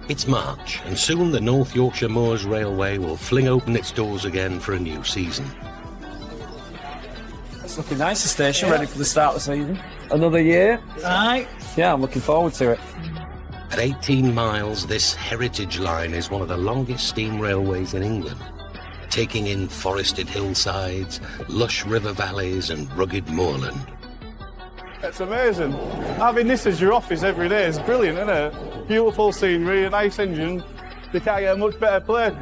It's March, and soon the North Yorkshire Moors Railway will fling open its doors again for a new season. It's looking nice, the station, ready for the start of the season. Another year. Aye. Yeah, I'm looking forward to it. At 18 miles, this heritage line is one of the longest steam railways in England, taking in forested hillsides, lush river valleys and rugged moorland. It's amazing. Having this as your office every day is brilliant, isn't it? Beautiful scenery, a nice engine. You can't get a much better place.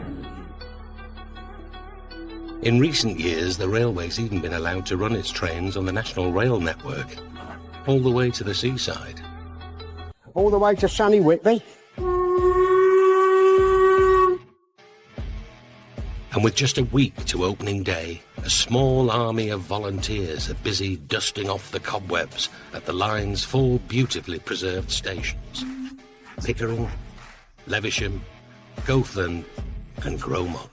In recent years, the railway's even been allowed to run its trains on the National Rail network, all the way to the seaside. All the way to sunny Whitby. And with just a week to opening day, a small army of volunteers are busy dusting off the cobwebs at the line's 4 beautifully preserved stations: Pickering, Levisham, Gothland and Gromont.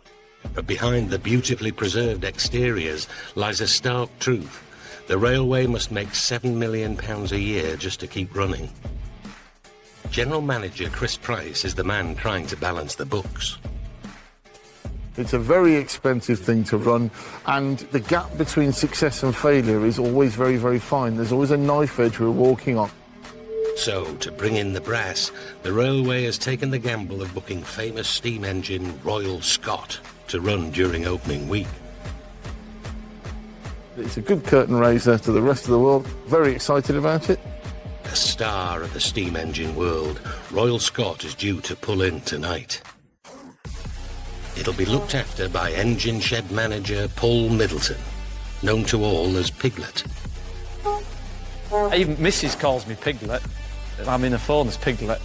But behind the beautifully preserved exteriors lies a stark truth. The railway must make £7 million a year just to keep running. General Manager Chris Price is the man trying to balance the books. It's a very expensive thing to run, and the gap between success and failure is always very, very fine. There's always a knife edge we're walking on. So, to bring in the brass, the railway has taken the gamble of booking famous steam engine Royal Scot to run during opening week. It's a good curtain raiser to the rest of the world. Very excited about it. A star of the steam engine world, Royal Scot is due to pull in tonight. It'll be looked after by engine shed manager Paul Middleton, known to all as Piglet. Even Mrs. calls me Piglet. I'm in her phone as Piglet.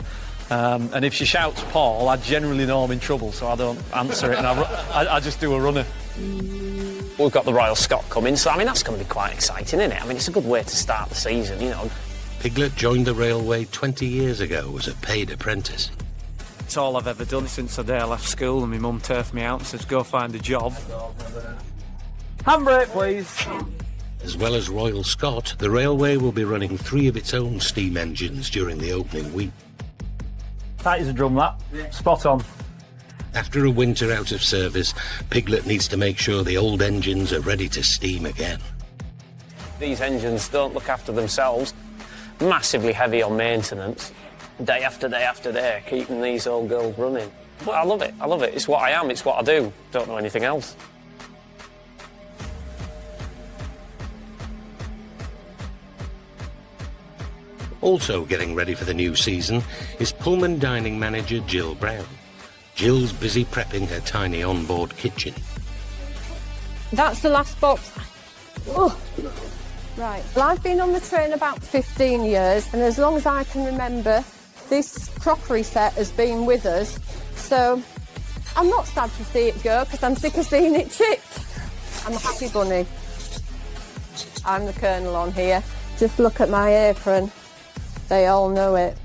And if she shouts Paul, I generally know I'm in trouble, so I don't answer it, and I just do a runner. We've got the Royal Scot coming, so I mean that's going to be quite exciting, isn't it? I mean it's a good way to start the season, you know. Piglet joined the railway 20 years ago as a paid apprentice. It's all I've ever done since the day I left school and my mum turfed me out and says, go find a job. Handbrake, please. As well as Royal Scot, the railway will be running 3 of its own steam engines during the opening week. That is a drum, that. Spot on. After a winter out of service, Piglet needs to make sure the old engines are ready to steam again. These engines don't look after themselves. Massively heavy on maintenance. Day after day after day, keeping these old girls running. But I love it, It's what I am, it's what I do. Don't know anything else. Also getting ready for the new season is Pullman dining manager Jill Brown. Jill's busy prepping her tiny onboard kitchen. That's the last box. Oh. Right, well, I've been on the train about 15 years, and as long as I can remember, this crockery set has been with us, so I'm not sad to see it go because I'm sick of seeing it chipped. I'm a happy bunny. I'm the colonel on here. Just look at my apron. They all know it.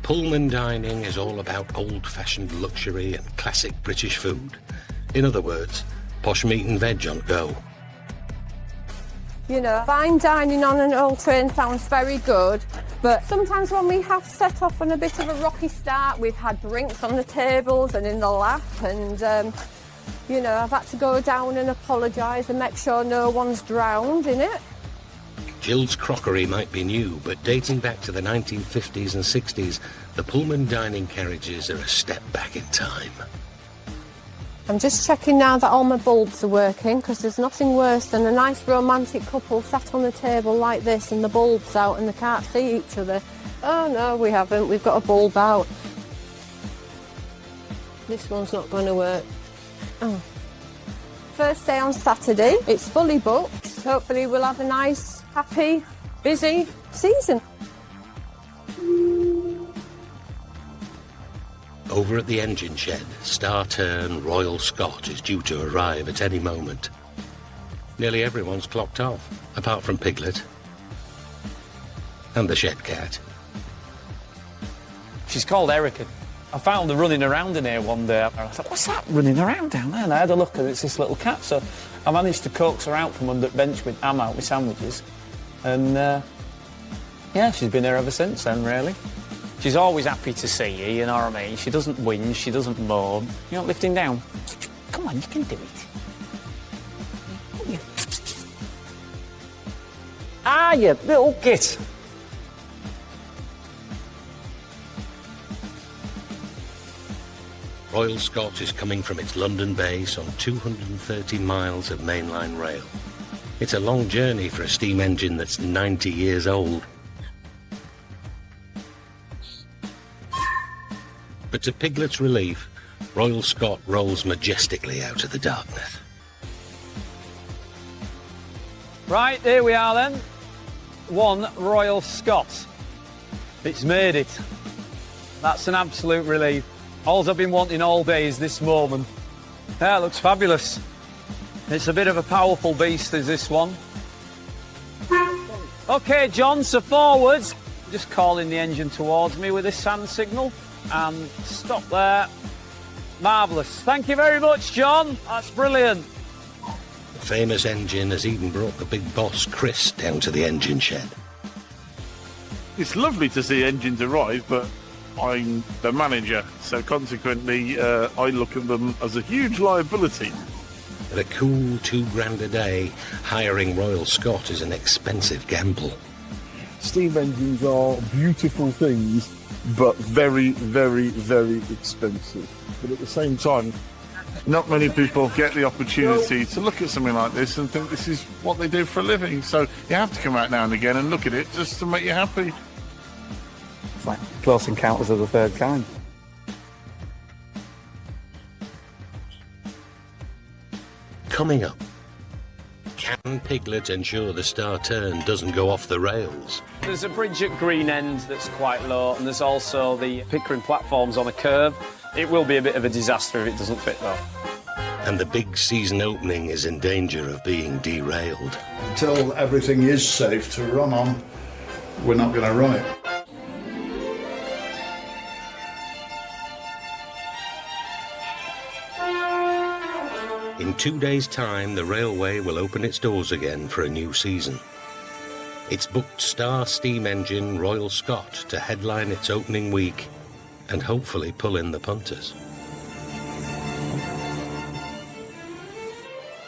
Pullman dining is all about old-fashioned luxury and classic British food. In other words, posh meat and veg on go. You know, fine dining on an old train sounds very good, but sometimes when we have set off on a bit of a rocky start, we've had drinks on the tables and in the lap, and, you know, I've had to go down and apologise and make sure no one's drowned in it. Jill's crockery might be new, but dating back to the 1950s and 60s, the Pullman dining carriages are a step back in time. I'm just checking now that all my bulbs are working, because there's nothing worse than a nice romantic couple sat on a table like this and the bulb's out and they can't see each other. Oh no, we haven't. We've got a bulb out. This one's not going to work. Oh. First day on Saturday. It's fully booked. Hopefully we'll have a nice, happy, busy season. Over at the engine shed, Star Turn Royal Scot is due to arrive at any moment. Nearly everyone's clocked off, apart from Piglet and the shed cat. She's called Erica. I found her running around in here one day. I thought, what's that running around down there? And I had a look and it's this little cat. So I managed to coax her out from under the bench with ham out with sandwiches. And Yeah, she's been here ever since then, really. She's always happy to see you, you know what I mean? She doesn't whinge, she doesn't moan. You're not lifting down. Come on, you can do it. Ah, you little git. Royal Scot is coming from its London base on 230 miles of mainline rail. It's a long journey for a steam engine that's 90 years old. But to Piglet's relief, Royal Scot rolls majestically out of the darkness. Right, here we are then. One Royal Scot. It's made it. That's an absolute relief. All I've been wanting all day is this moment. Yeah, it looks fabulous. It's a bit of a powerful beast, is this one. OK, John, so forwards. Just calling the engine towards me with this hand signal. And stop there. Marvellous. Thank you very much, John. That's brilliant. The famous engine has even brought the big boss, Chris, down to the engine shed. It's lovely to see engines arrive, but I'm the manager, so consequently I look at them as a huge liability. At a cool £2,000 a day, hiring Royal Scot is an expensive gamble. Steam engines are beautiful things, but very, very, very expensive. But at the same time, not many people get the opportunity to look at something like this and think this is what they do for a living. So you have to come out now and again and look at it just to make you happy. It's like Close Encounters of the Third Kind. Coming up, can Piglet ensure the star turn doesn't go off the rails? There's a bridge at Green End that's quite low, and there's also the Pickering platforms on a curve. It will be a bit of a disaster if it doesn't fit, though. And the big season opening is in danger of being derailed. Until everything is safe to run on, we're not going to run it. In 2 days' time, the railway will open its doors again for a new season. It's booked star steam engine Royal Scot to headline its opening week and hopefully pull in the punters.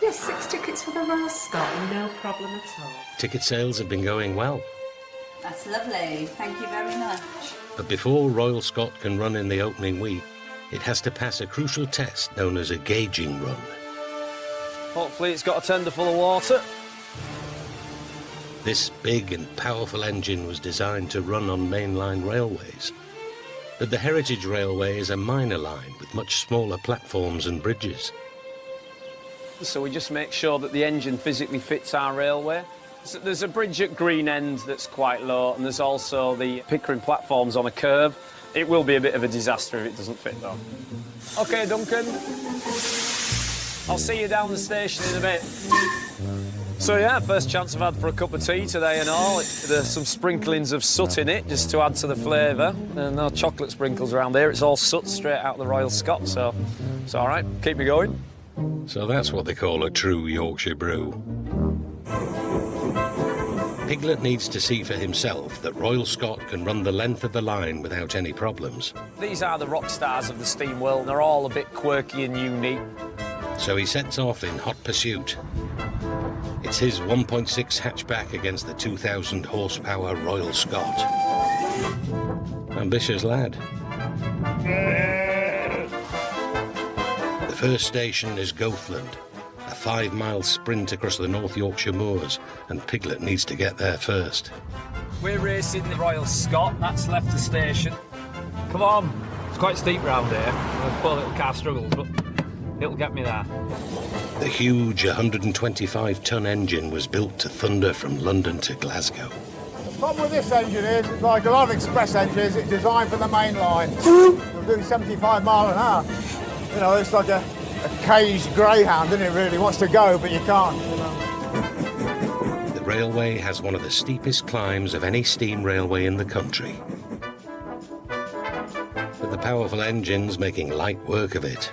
Yes, 6 tickets for the Royal Scot, no problem at all. Ticket sales have been going well. That's lovely, thank you very much. But before Royal Scot can run in the opening week, it has to pass a crucial test known as a gauging run. Hopefully it's got a tender full of water. This big and powerful engine was designed to run on mainline railways. But the Heritage Railway is a minor line with much smaller platforms and bridges. So we just make sure that the engine physically fits our railway. So there's a bridge at Green End that's quite low, and there's also the Pickering platforms on a curve. It will be a bit of a disaster if it doesn't fit, though. OK, Duncan. I'll see you down the station in a bit. So, yeah, first chance I've had for a cup of tea today and all. There's some sprinklings of soot in it, just to add to the flavour. And no chocolate sprinkles around here. It's all soot straight out of the Royal Scot, so it's all right. Keep me going. So that's what they call a true Yorkshire brew. Piglet needs to see for himself that Royal Scot can run the length of the line without any problems. These are the rock stars of the steam world, and they're all a bit quirky and unique. So he sets off in hot pursuit. It's his 1.6 hatchback against the 2,000 horsepower Royal Scot. Ambitious lad. The first station is Goathland, a 5-mile sprint across the North Yorkshire moors, and Piglet needs to get there first. We're racing the Royal Scot. That's left the station. Come on. It's quite steep round here. Poor little car struggles, but it'll get me there. The huge 125-ton engine was built to thunder from London to Glasgow. The problem with this engine is, it's like a lot of express engines, it's designed for the main line. We're doing 75 mile an hour. You know, it's like a caged greyhound, isn't it, really? Wants to go, but you can't. You know? The railway has one of the steepest climbs of any steam railway in the country. But the powerful engine's making light work of it.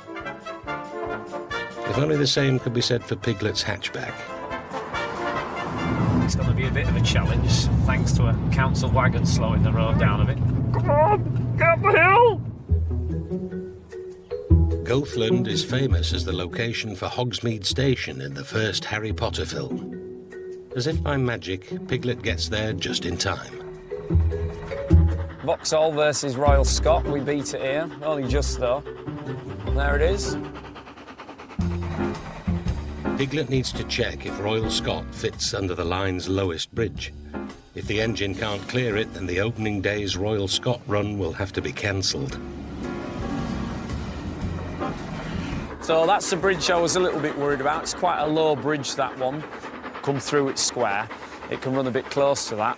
If only the same could be said for Piglet's hatchback. It's going to be a bit of a challenge, thanks to a council wagon slowing the road down a bit. Come on, get up the hill! Goathland is famous as the location for Hogsmeade Station in the first Harry Potter film. As if by magic, Piglet gets there just in time. Vauxhall versus Royal Scot, we beat it here, only just though. There it is. Piglet needs to check if Royal Scot fits under the line's lowest bridge. If the engine can't clear it, then the opening day's Royal Scot run will have to be cancelled. So that's the bridge I was a little bit worried about. It's quite a low bridge, that one. Come through its square. It can run a bit close to that.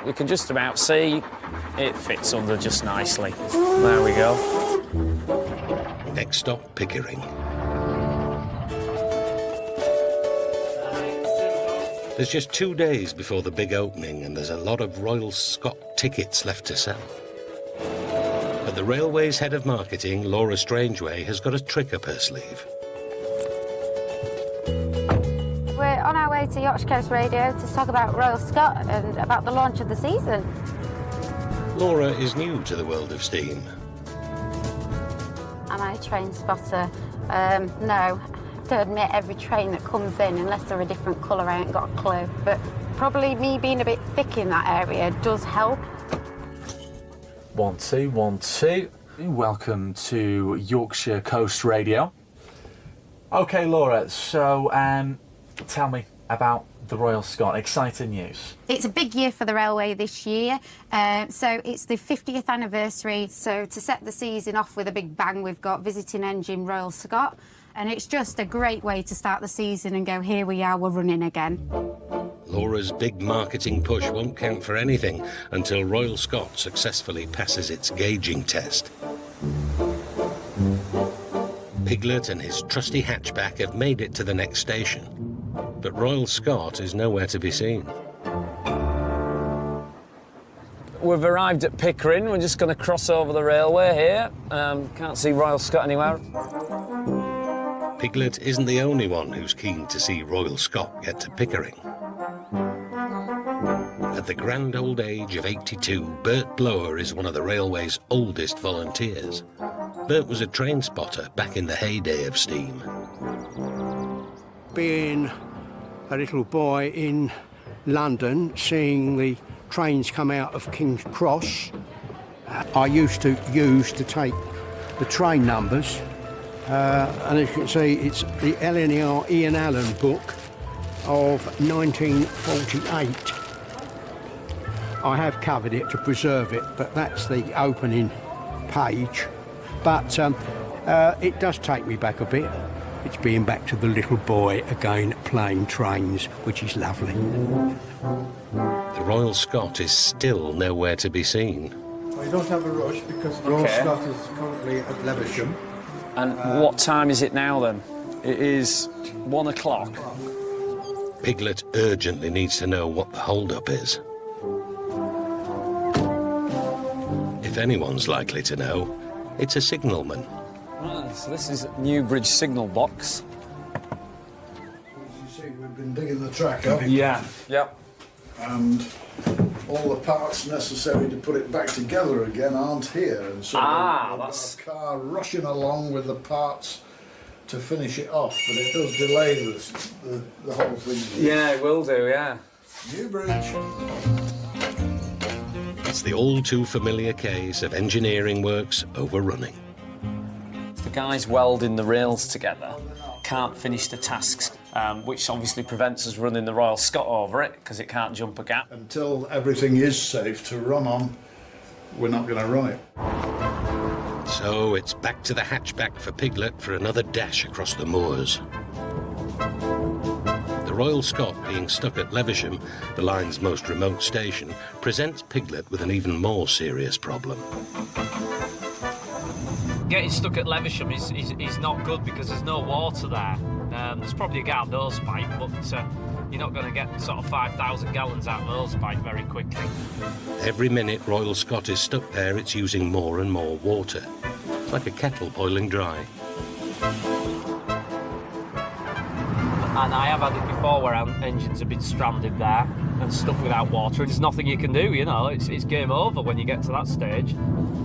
We can just about see it fits under just nicely. There we go. Next stop, Pickering. There's just 2 days before the big opening and there's a lot of Royal Scot tickets left to sell. But the railway's head of marketing, Laura Strangeway, has got a trick up her sleeve. We're on our way to Yorkshire Coast Radio to talk about Royal Scot and about the launch of the season. Laura is new to the world of steam. Am I a train spotter? No. To admit, every train that comes in, unless they're a different colour, I ain't got a clue. But probably me being a bit thick in that area does help. 1 2 1 2. Welcome to Yorkshire Coast Radio. Okay, Laura, so tell me about the Royal Scot. Exciting news. It's a big year for the railway this year. So it's the 50th anniversary. So to set the season off with a big bang, we've got visiting engine Royal Scot. And it's just a great way to start the season and go, here we are, we're running again. Laura's big marketing push won't count for anything until Royal Scot successfully passes its gauging test. Piglet and his trusty hatchback have made it to the next station, but Royal Scot is nowhere to be seen. We've arrived at Pickering. We're just going to cross over the railway here. Can't see Royal Scot anywhere. Piglet isn't the only one who's keen to see Royal Scot get to Pickering. At the grand old age of 82, Bert Blower is one of the railway's oldest volunteers. Bert was a train spotter back in the heyday of steam. Being a little boy in London, seeing the trains come out of King's Cross, I used to take the train numbers. And as you can see, it's the LNER Ian Allen book of 1948. I have covered it to preserve it, but that's the opening page. But it does take me back a bit. It's being back to the little boy again, playing trains, which is lovely. The Royal Scot is still nowhere to be seen. Well, you don't have a rush because Royal Scot is currently at Levisham. And what time is it now, then? It is 1 o'clock. Piglet urgently needs to know what the hold-up is. If anyone's likely to know, it's a signalman. Right, so this is Newbridge signal box. As you see, we've been digging the track up. Yeah. Yep. And all the parts necessary to put it back together again aren't here, and so that's a car rushing along with the parts to finish it off, but it does delay the whole thing. Yeah, it will do, yeah. Newbridge. It's the all too familiar case of engineering works overrunning. The guys welding the rails together can't finish the tasks, which obviously prevents us running the Royal Scot over it because it can't jump a gap. Until everything is safe to run on, we're not going to run it. So it's back to the hatchback for Piglet for another dash across the moors. The Royal Scot, being stuck at Levisham, the line's most remote station, presents Piglet with an even more serious problem. Getting stuck at Levisham is not good because there's no water there. There's probably a gallon hose pipe, but you're not going to get sort of 5,000 gallons out of the hose pipe very quickly. Every minute Royal Scot is stuck there, it's using more and more water. It's like a kettle boiling dry. And I have had it before where engines have been stranded there and stuck without water. There's nothing you can do, you know, it's game over when you get to that stage.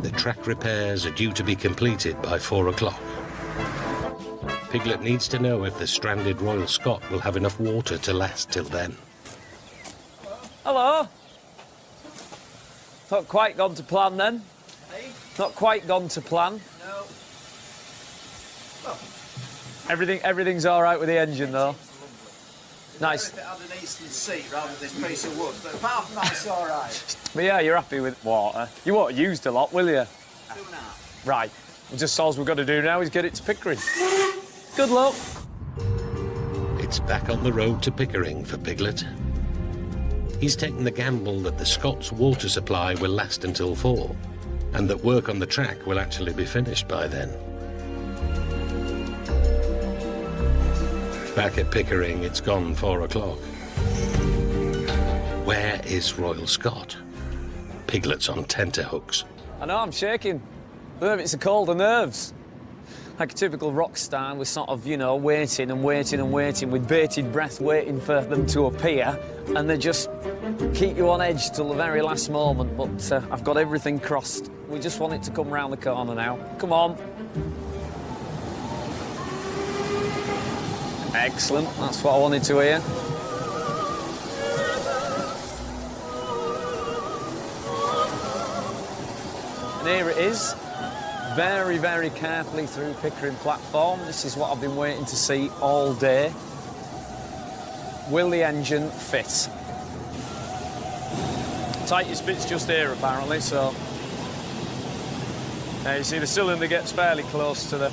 The track repairs are due to be completed by 4 o'clock. Piglet needs to know if the stranded Royal Scot will have enough water to last till then. Hello. Not quite gone to plan then? Hey? Not quite gone to plan? No. Oh. Everything's all right with the engine though? Nice. If it had an eastern seat rather than this piece of wood, but apart from that, it's all right. But yeah, you're happy with water. You won't have used a lot, will you? 2.5. Right. Well, just all we've got to do now is get it to Pickering. Good luck. It's back on the road to Pickering for Piglet. He's taken the gamble that the Scots water supply will last until 4, and that work on the track will actually be finished by then. Back at Pickering, it's gone 4 o'clock. Where is Royal Scot? Piglet's on tenterhooks. I know, I'm shaking. It's a cold of nerves. Like a typical rock star, we're sort of, you know, waiting and waiting and waiting with bated breath, waiting for them to appear, and they just keep you on edge till the very last moment, but I've got everything crossed. We just want it to come round the corner now. Come on. Excellent, that's what I wanted to hear. And here it is, very, very carefully through Pickering platform. This is what I've been waiting to see all day. Will the engine fit? Tightest bit's just here, apparently, so... Now, you see the cylinder gets fairly close to the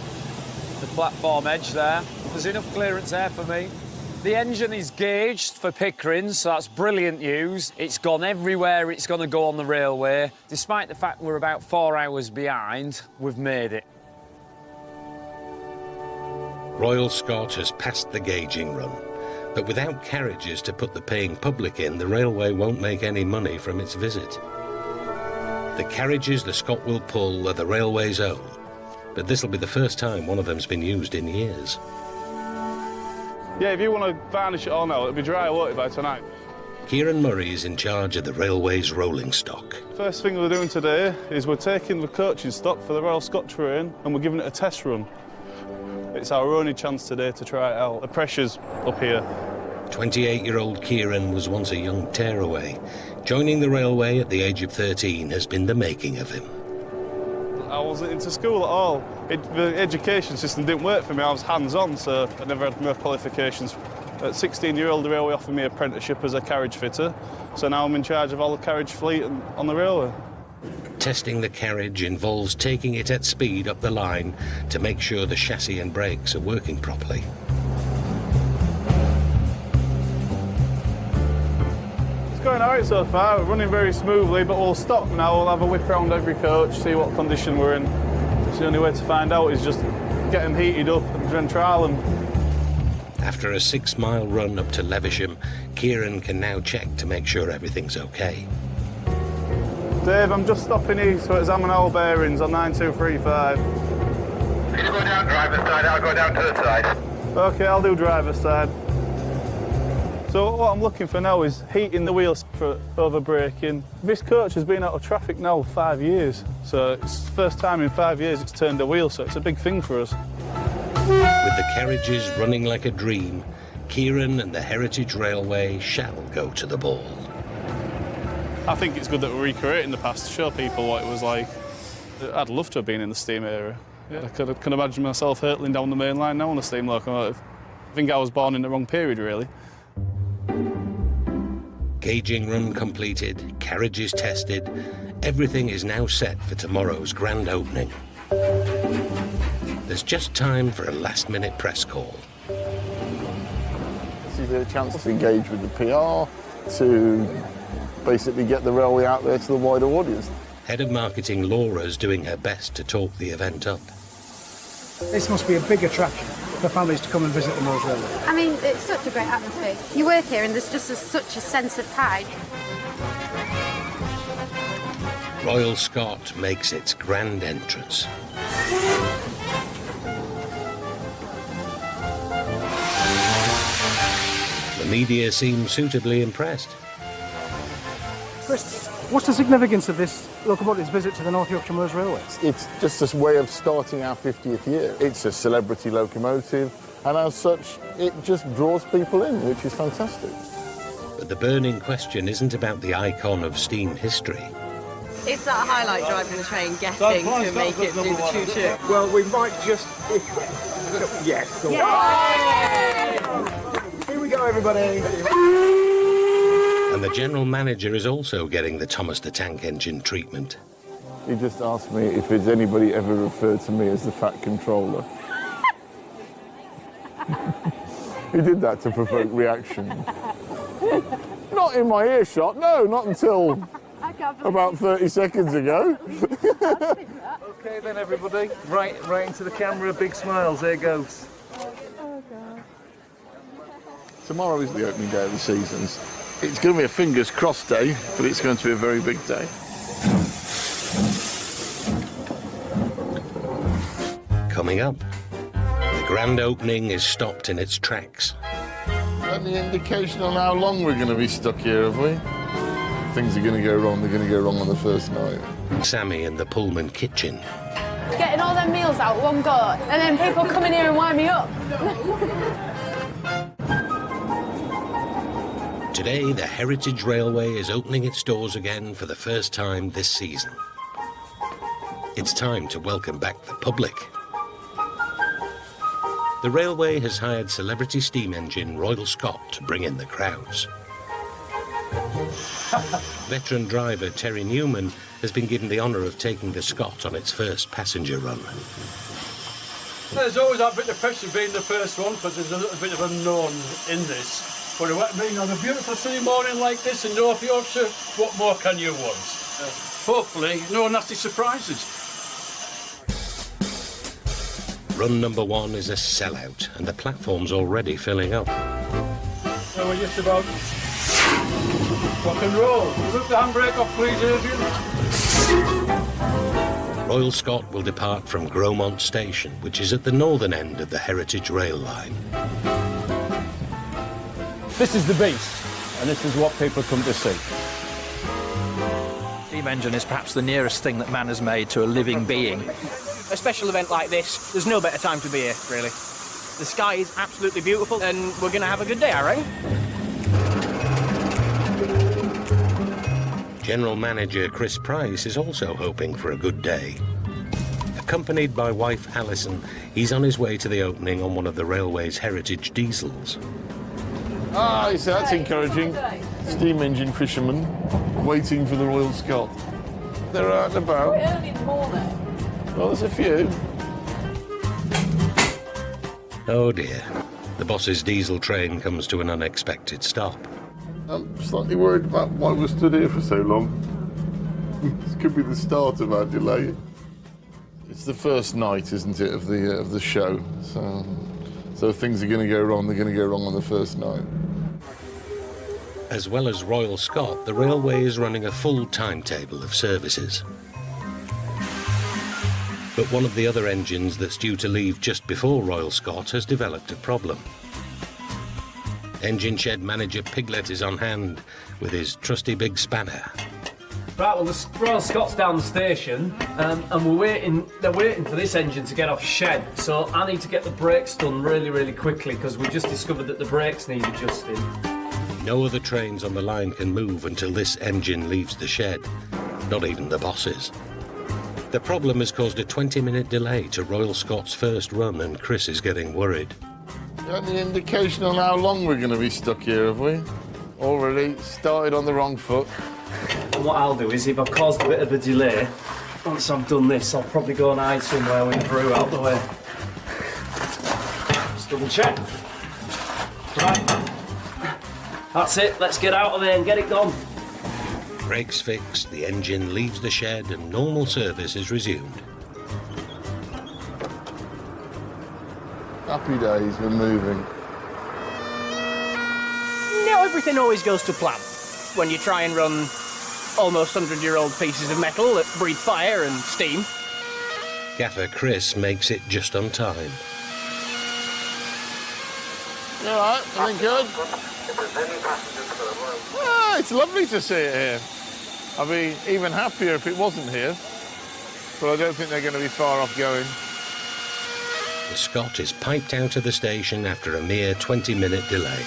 platform edge there. There's enough clearance there for me. The engine is gauged for Pickering, so that's brilliant news. It's gone everywhere it's going to go on the railway. Despite the fact we're about 4 hours behind, we've made it. Royal Scot has passed the gauging run, but without carriages to put the paying public in, the railway won't make any money from its visit. The carriages the Scot will pull are the railway's own, but this'll be the first time one of them's been used in years. Yeah, if you want to varnish it all now, it'll be dry, won't it, by tonight? Kieran Murray is in charge of the railway's rolling stock. First thing we're doing today is we're taking the coaching stock for the Royal Scot train and we're giving it a test run. It's our only chance today to try it out. The pressure's up here. 28-year-old Kieran was once a young tearaway. Joining the railway at the age of 13 has been the making of him. I wasn't into school at all. The education system didn't work for me. I was hands-on, so I never had no qualifications. At 16-year-old, the railway offered me an apprenticeship as a carriage fitter, so now I'm in charge of all the carriage fleet on the railway. Testing the carriage involves taking it at speed up the line to make sure the chassis and brakes are working properly. It's going all right so far. We're running very smoothly, but we'll stop now. We'll have a whip around every coach, see what condition we're in. It's the only way to find out is just get them heated up and then trial them. After a 6-mile run up to Levisham, Kieran can now check to make sure everything's okay. Dave, I'm just stopping east to examine all bearings on 9235. You go down driver's side, I'll go down to the side. OK, I'll do driver's side. So what I'm looking for now is heating the wheels for over-braking. This coach has been out of traffic now 5 years, so it's the first time in 5 years it's turned a wheel, so it's a big thing for us. With the carriages running like a dream, Kieran and the Heritage Railway shall go to the ball. I think it's good that we're recreating the past to show people what it was like. I'd love to have been in the steam era. Yeah, I could imagine myself hurtling down the main line now on a steam locomotive. I think I was born in the wrong period, really. Gauging run completed, carriages tested, everything is now set for tomorrow's grand opening. There's just time for a last-minute press call. This is a chance to engage with the PR, to basically get the railway out there to the wider audience. Head of Marketing Laura's doing her best to talk the event up. This must be a big attraction for families to come and visit the Moors Railway. I mean, it's such a great atmosphere. You work here and there's just such a sense of pride. Royal Scot makes its grand entrance. The media seem suitably impressed. Chris, what's the significance of this locomotive's visit to the North Yorkshire Moors Railway? It's just a way of starting our 50th year. It's a celebrity locomotive, and as such, it just draws people in, which is fantastic. But the burning question isn't about the icon of steam history. It's that highlight driving the train getting to make it do the choo-choo. Well, we might just... Yes. Here we go, everybody. And the general manager is also getting the Thomas the Tank Engine treatment. He just asked me if has anybody ever referred to me as the Fat Controller. He did that to provoke reaction. Not in my earshot, no, not until about 30 seconds ago. Okay then, everybody, right into the camera, big smiles, there goes. Oh, God. Tomorrow is the opening day of the seasons. It's going to be a fingers crossed day, but it's going to be a very big day. Coming up, the grand opening is stopped in its tracks. Any indication on how long we're going to be stuck here, have we? Things are going to go wrong, they're going to go wrong on the first night. Sammy in the Pullman kitchen. Getting all them meals out one go, and then people come in here and wind me up. Today, the Heritage Railway is opening its doors again for the first time this season. It's time to welcome back the public. The railway has hired celebrity steam engine Royal Scot to bring in the crowds. Veteran driver Terry Newman has been given the honour of taking the Scot on its first passenger run. There's always that bit of pressure being the first one because there's a little bit of unknown in this. But being on a beautiful sunny morning like this in North Yorkshire, what more can you want? Hopefully, no nasty surprises. Run number 1 is a sellout and the platform's already filling up. So we're just about rock and roll. Look the handbrake off, please, Adrian. Royal Scot will depart from Gromont Station, which is at the northern end of the Heritage Rail line. This is the beast, and this is what people come to see. Steam engine is perhaps the nearest thing that man has made to a living being. A special event like this, there's no better time to be here, really. The sky is absolutely beautiful, and we're going to have a good day, I reckon. General Manager Chris Price is also hoping for a good day. Accompanied by wife Alison, he's on his way to the opening on one of the railway's heritage diesels. Ah, you see, that's encouraging. Steam engine fishermen waiting for the Royal Scot. They're out and about. Quite early in the morning. Well, there's a few. Oh dear, the boss's diesel train comes to an unexpected stop. I'm slightly worried about why we stood here for so long. This could be the start of our delay. It's the first night, isn't it, of the show? So things are going to go wrong. They're going to go wrong on the first night. As well as Royal Scot, the railway is running a full timetable of services. But one of the other engines that's due to leave just before Royal Scot has developed a problem. Engine shed manager Piglet is on hand with his trusty big spanner. Right, well, the Royal Scot's down the station, and they're waiting for this engine to get off shed, so I need to get the brakes done really, really quickly, because we just discovered that the brakes need adjusting. No other trains on the line can move until this engine leaves the shed, not even the bosses. The problem has caused a 20-minute delay to Royal Scot's first run, and Chris is getting worried. Any indication on how long we're going to be stuck here, have we? Already started on the wrong foot. And what I'll do is, if I've caused a bit of a delay, once I've done this, I'll probably go and hide somewhere with the brew out the way. Just double check. Right. That's it, let's get out of there and get it gone. Brakes fixed, the engine leaves the shed, and normal service is resumed. Happy days, we're moving. Not everything always goes to plan. When you try and run almost 100-year-old pieces of metal that breathe fire and steam. Gaffer Chris makes it just on time. You all right? Everything good? Ah, it's lovely to see it here. I'd be even happier if it wasn't here, but I don't think they're going to be far off going. The Scot is piped out of the station after a mere 20-minute delay.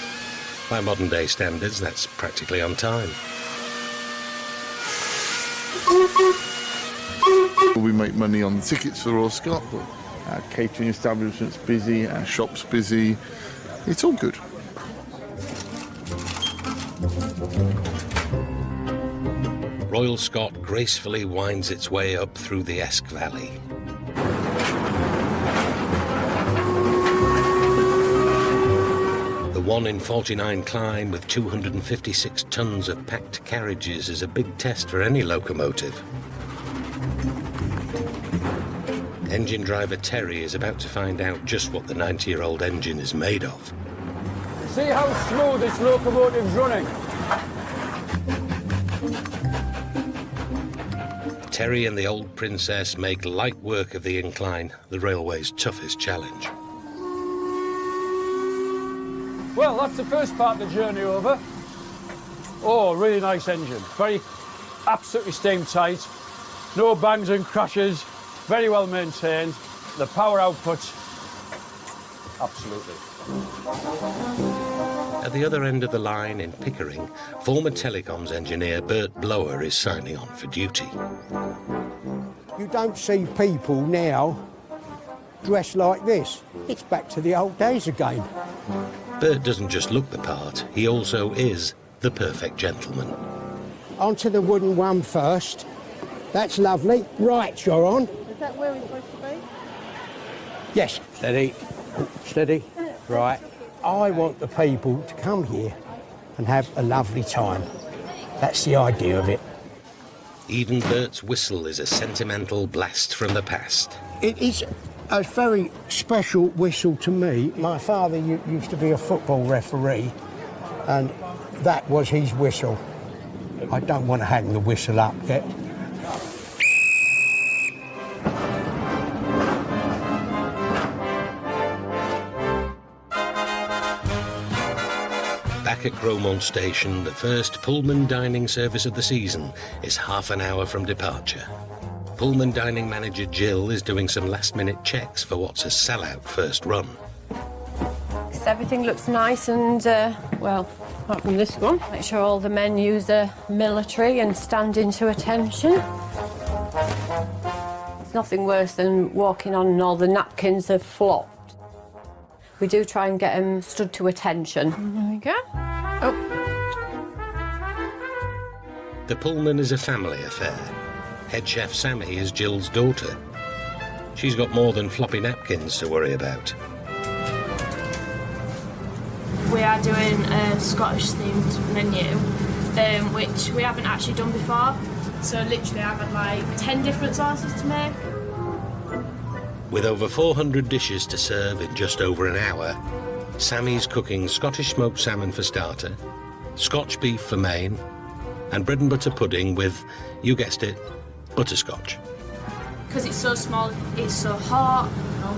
By modern-day standards, that's practically on time. We make money on tickets for Royal Scot, but our catering establishment's busy, our shop's busy. It's all good. Royal Scot gracefully winds its way up through the Esk Valley. The 1 in 49 climb with 256 tons of packed carriages is a big test for any locomotive. Engine driver Terry is about to find out just what the 90-year-old engine is made of. See how smooth this locomotive's running? Terry and the old Princess make light work of the incline, the railway's toughest challenge. Well, that's the first part of the journey over. Oh, really nice engine. Very absolutely steam tight. No bangs and crashes. Very well maintained. The power output, absolutely. At the other end of the line in Pickering, former telecoms engineer Bert Blower is signing on for duty. You don't see people now dressed like this. It's back to the old days again. Bert doesn't just look the part, he also is the perfect gentleman. Onto the wooden one first. That's lovely. Right, you're on. Is that where we're supposed to be? Yes. Steady. Steady. Right. I want the people to come here and have a lovely time. That's the idea of it. Even Bert's whistle is a sentimental blast from the past. It is a very special whistle to me. My father used to be a football referee, and that was his whistle. I don't want to hang the whistle up yet. Back at Cromont Station, the first Pullman dining service of the season is half an hour from departure. Pullman dining manager Jill is doing some last-minute checks for what's a sellout first run. Everything looks nice and, well, apart from this one. Make sure all the menus are military and standing to attention. There's nothing worse than walking on and all the napkins have flopped. We do try and get them stood to attention. There we go. Oh. The Pullman is a family affair. Head chef Sammy is Jill's daughter. She's got more than floppy napkins to worry about. We are doing a Scottish-themed menu, which we haven't actually done before. So literally I've had like 10 different sauces to make. With over 400 dishes to serve in just over an hour, Sammy's cooking Scottish smoked salmon for starter, Scotch beef for main, and bread and butter pudding with, you guessed it, butterscotch. Because it's so small, it's so hot.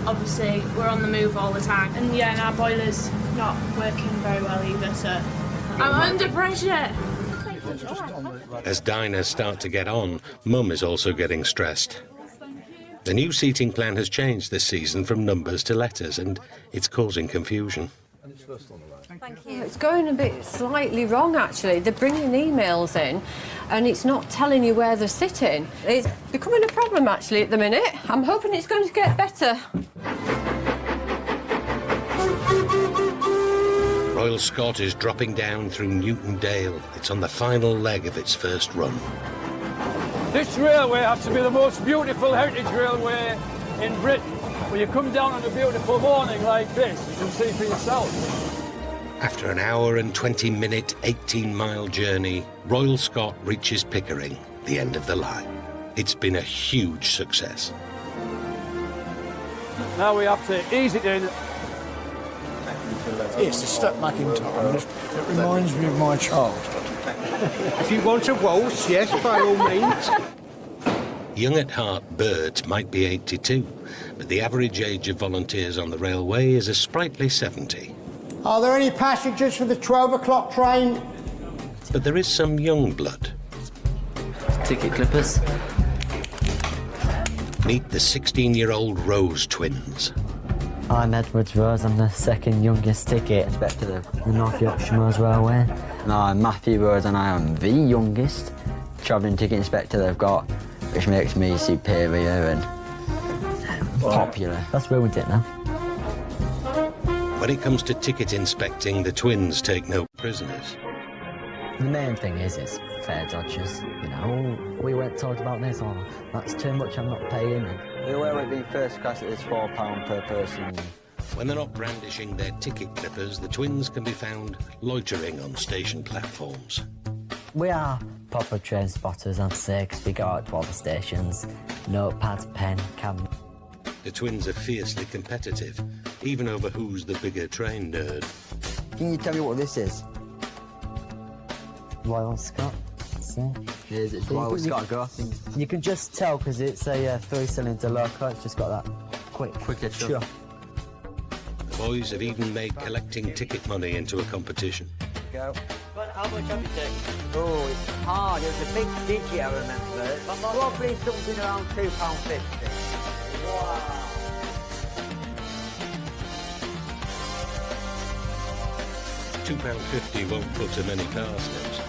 Obviously, we're on the move all the time. And yeah, and our boiler's not working very well either, so I'm under pressure. As diners start to get on, Mum is also getting stressed. The new seating plan has changed this season from numbers to letters, and it's causing confusion. Thank you. It's going a bit slightly wrong, actually. They're bringing emails in, and it's not telling you where they're sitting. It's becoming a problem, actually, at the minute. I'm hoping it's going to get better. Royal Scot is dropping down through Newton Dale. It's on the final leg of its first run. This railway has to be the most beautiful heritage railway in Britain. When you come down on a beautiful morning like this, you can see for yourself. After an hour and 20-minute, 18-mile journey, Royal Scot reaches Pickering, the end of the line. It's been a huge success. Now we have to ease it in. Yes, a step back in time. It reminds me of my childhood. If you want a waltz, yes, by all means. Young at heart, Bert might be 82, but the average age of volunteers on the railway is a sprightly 70. Are there any passengers for the 12 o'clock train? But there is some young blood. Ticket clippers. Meet the 16-year-old Rose twins. I'm Edward Rose, I'm the second youngest ticket inspector of the North Yorkshire Moors Railway. And I'm Matthew Rose and I am the youngest travelling ticket inspector they've got, which makes me superior and popular. That's ruined it now. When it comes to ticket inspecting, the twins take no prisoners. The main thing is it's fare dodgers. You know, we weren't told about this, or that's too much, I'm not paying. The railway being first class, it's £4 per person. When they're not brandishing their ticket clippers, the twins can be found loitering on station platforms. We are proper train spotters, I'd say, because we go out to all the stations. Notepad, pen, camera. The twins are fiercely competitive, even over who's the bigger train nerd. Can you tell me what this is? Royal Scot. Here's it, Royal Scot Go. You can just tell because it's a 3-cylinder loco. It's just got that quicker chuck. The boys have even made collecting ticket money into a competition. Go. How much have you taken? Oh, it's hard. It was a big digi, I remember. Probably something around £2.50. Wow. £2.50 won't butter many parsnips,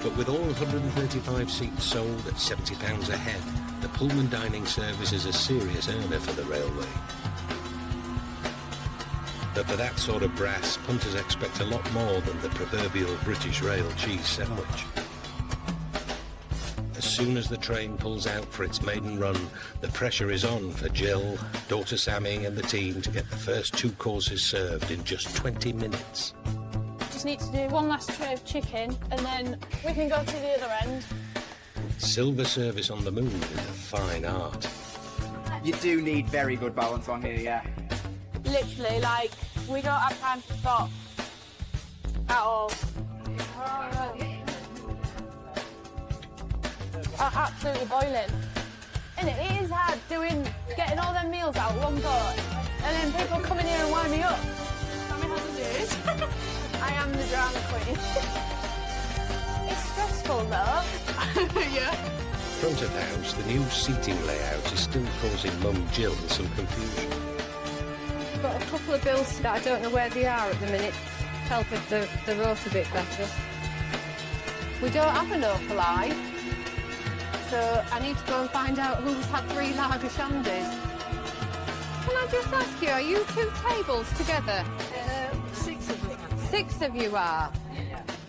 but with all 135 seats sold at £70 a head, the Pullman dining service is a serious earner for the railway. But for that sort of brass, punters expect a lot more than the proverbial British rail cheese sandwich. As soon as the train pulls out for its maiden run, the pressure is on for Jill, daughter Sammy and the team to get the first 2 courses served in just 20 minutes. Just need to do one last tray of chicken and then we can go to the other end. Silver service on the moon is a fine art. You do need very good balance on here, yeah. Literally, like, we don't have time to stop at all. Absolutely boiling. And it is hard getting all them meals out one go, and then people come in here and wind me up. Tell me how to do it. I am the drama queen. It's stressful though. Yeah. Front of house, the new seating layout is still causing Mum Jill some confusion. I've got a couple of bills that I don't know where they are at the minute. Help with the road a bit better. We don't have an opal eye, so I need to go and find out who's had 3 lager shandies. Can I just ask you, are you 2 tables together? 6 of them. 6 of you are?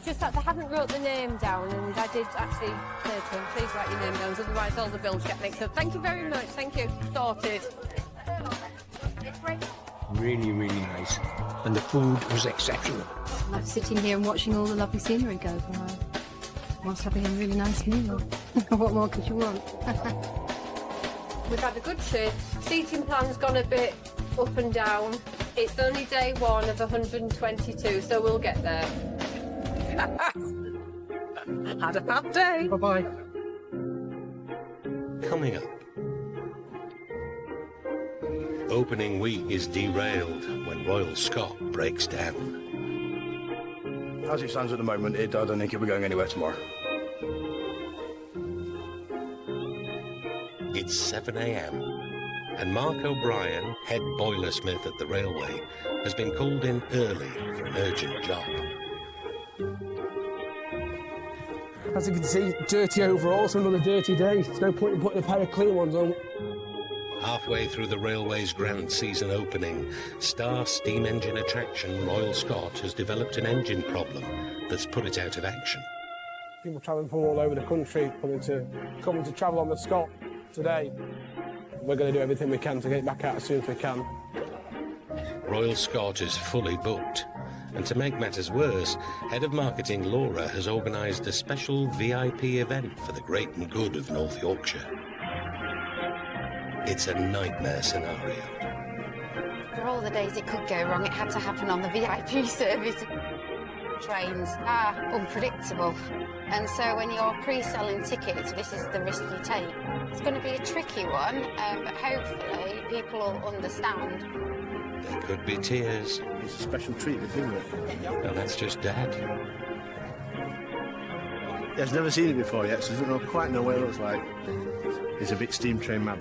Just that I haven't wrote the name down, and I did actually say to him, please write your name down, otherwise all the bills get mixed up. Thank you very much, thank you. Sorted. Really, really nice. And the food was exceptional. Like sitting here and watching all the lovely scenery go by whilst having a really nice meal. What more could you want? We've had a good trip. Seating plan's gone a bit up and down. It's only day 1 of 122, so we'll get there. Had a bad day. Bye-bye. Coming up. Opening week is derailed when Royal Scot breaks down. As it stands at the moment, I don't think it'll be going anywhere tomorrow. It's 7 a.m. and Mark O'Brien, head boilersmith at the railway, has been called in early for an urgent job. As you can see, dirty overall, so another dirty day. There's no point in putting a pair of clean ones on. Halfway through the railway's grand season opening, star steam engine attraction Royal Scot has developed an engine problem that's put it out of action. People travelling from all over the country coming to travel on the Scot today. We're going to do everything we can to get it back out as soon as we can. Royal Scot is fully booked. And to make matters worse, Head of Marketing Laura has organised a special VIP event for the great and good of North Yorkshire. It's a nightmare scenario. For all the days it could go wrong, it had to happen on the VIP service. Trains are unpredictable, and so when you're pre-selling tickets, this is the risk you take. It's going to be a tricky one, but hopefully people will understand There could be tears. It's a special treat, isn't it? And that's just Dad. He has never seen it before yet, so he doesn't quite know what it looks like. He's a bit steam train mad.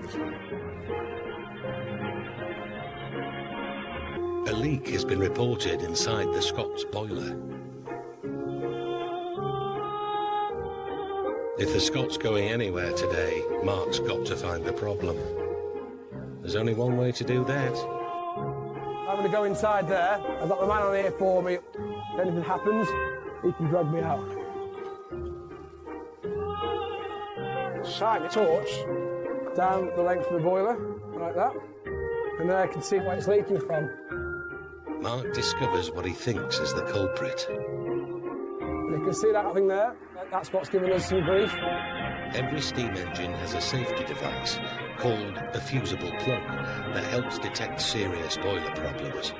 A leak has been reported inside the Scots boiler. If the Scott's going anywhere today, Mark's got to find the problem. There's only one way to do that. I'm going to go inside there. I've got the man on here for me. If anything happens, he can drag me out. Shine the torch down the length of the boiler, like that. And then I can see where it's leaking from. Mark discovers what he thinks is the culprit. You can see that thing there. That's what's giving us some grief. Every steam engine has a safety device called a fusible plug that helps detect serious boiler problems.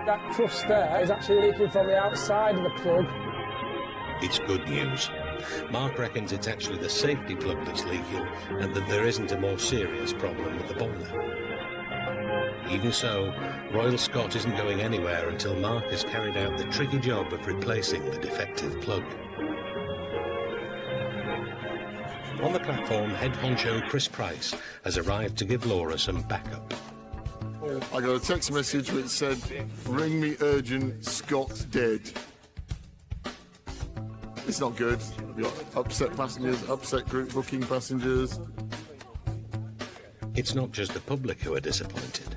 That crust there is actually leaking from the outside of the plug. It's good news. Mark reckons it's actually the safety plug that's leaking and that there isn't a more serious problem with the boiler. Even so, Royal Scot isn't going anywhere until Mark has carried out the tricky job of replacing the defective plug. On the platform, head honcho Chris Price has arrived to give Laura some backup. I got a text message which said, "Ring me urgent, Scott's dead." It's not good. We've got upset passengers, upset group booking passengers. It's not just the public who are disappointed.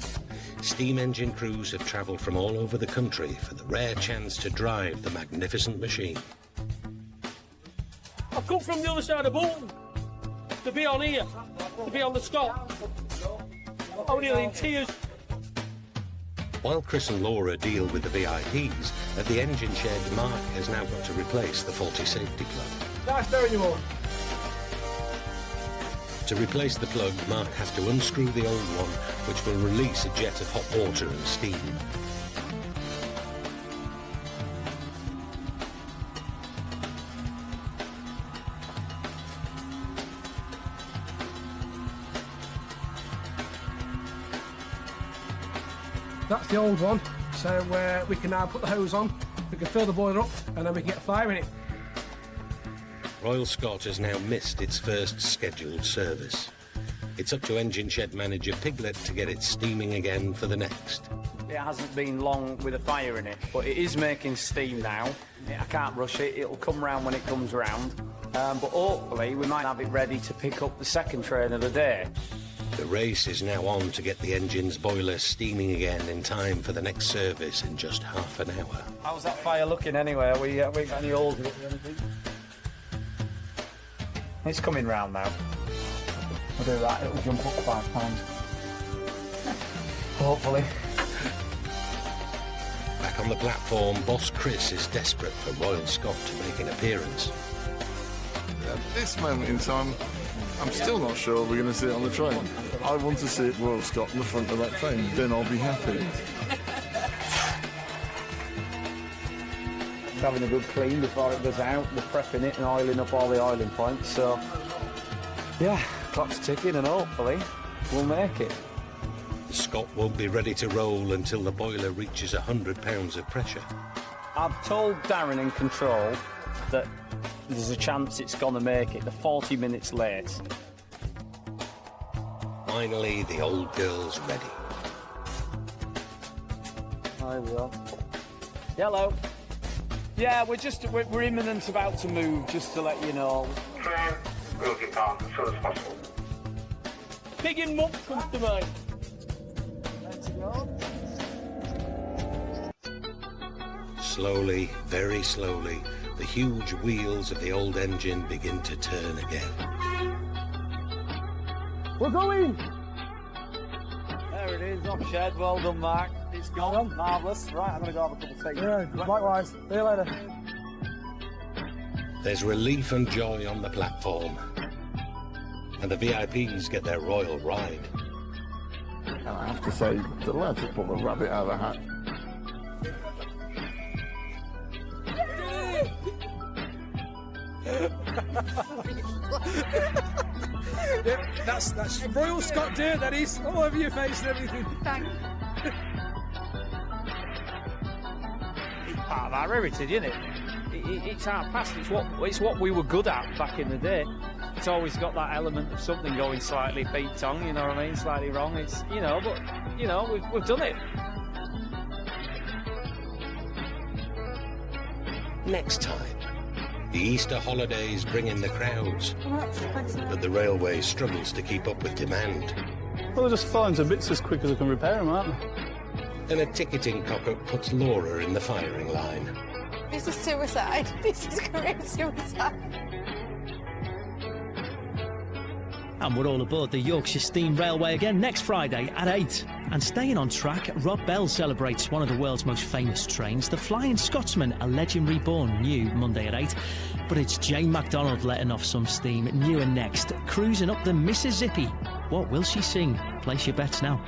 Steam engine crews have travelled from all over the country for the rare chance to drive the magnificent machine. I've come from the other side of Bolton to be on here, to be on the Scot. I'm nearly in tears. While Chris and Laura deal with the VIPs, at the engine shed, Mark has now got to replace the faulty safety plug. Nice knowing you all. To replace the plug, Mark has to unscrew the old one, which will release a jet of hot water and steam. That's the old one, so we can now put the hose on, we can fill the boiler up, and then we can get a fire in it. Royal Scot has now missed its first scheduled service. It's up to engine shed manager Piglet to get it steaming again for the next. It hasn't been long with a fire in it, but it is making steam now. I can't rush it, it'll come round when it comes round. But hopefully we might have it ready to pick up the second train of the day. The race is now on to get the engine's boiler steaming again in time for the next service in just half an hour. How's that fire looking anyway? We got any holes in it or anything? It's coming round now. We'll do that, it'll jump up 5 pounds. Hopefully. Back on the platform, boss Chris is desperate for Royal Scot to make an appearance. At this moment in time, I'm still not sure we're going to see it on the train. I want to see it Royal Scot in the front of that train, then I'll be happy. Having a good clean before it goes out, we're prepping it and oiling up all the oiling points, so yeah, clock's ticking and hopefully we'll make it. The Scot won't be ready to roll until the boiler reaches 100 pounds of pressure. I've told Darren in control that there's a chance it's going to make it. They're 40 minutes late. Finally, the old girl's ready. Hi, Will. Hello. Yeah, we're imminent about to move, just to let you know. Train will get on as soon as possible. Pig in muck comes to mind. Let's go. Slowly, very slowly, the huge wheels of the old engine begin to turn again. We're going! There it is, up shed. Well done, Mark. It's gone. Marvellous. Right, I'm going to go have a couple of takes. Yeah, likewise. See you later. There's relief and joy on the platform. And the VIPs get their royal ride. And I have to say, the lads have pulled a rabbit out of a hat. Yep, that's Royal Scott Deer, that is, all over your face and everything. Thanks. It's part of our heritage, isn't it? It's our past. It's what we were good at back in the day. It's always got that element of something going slightly beat on. You know what I mean? Slightly wrong. It's but we've done it. Next time, the Easter holidays bring in the crowds, but the railway struggles to keep up with demand. Well, they're just falling to bits as quick as I can repair them, aren't they? And a ticketing cock-up puts Laura in the firing line. This is suicide. This is career suicide. And we're all aboard the Yorkshire Steam Railway again next Friday at 8. And staying on track, Rob Bell celebrates one of the world's most famous trains, the Flying Scotsman, a legend reborn, new Monday at 8. But it's Jane MacDonald letting off some steam, new and next, cruising up the Mississippi. What will she sing? Place your bets now.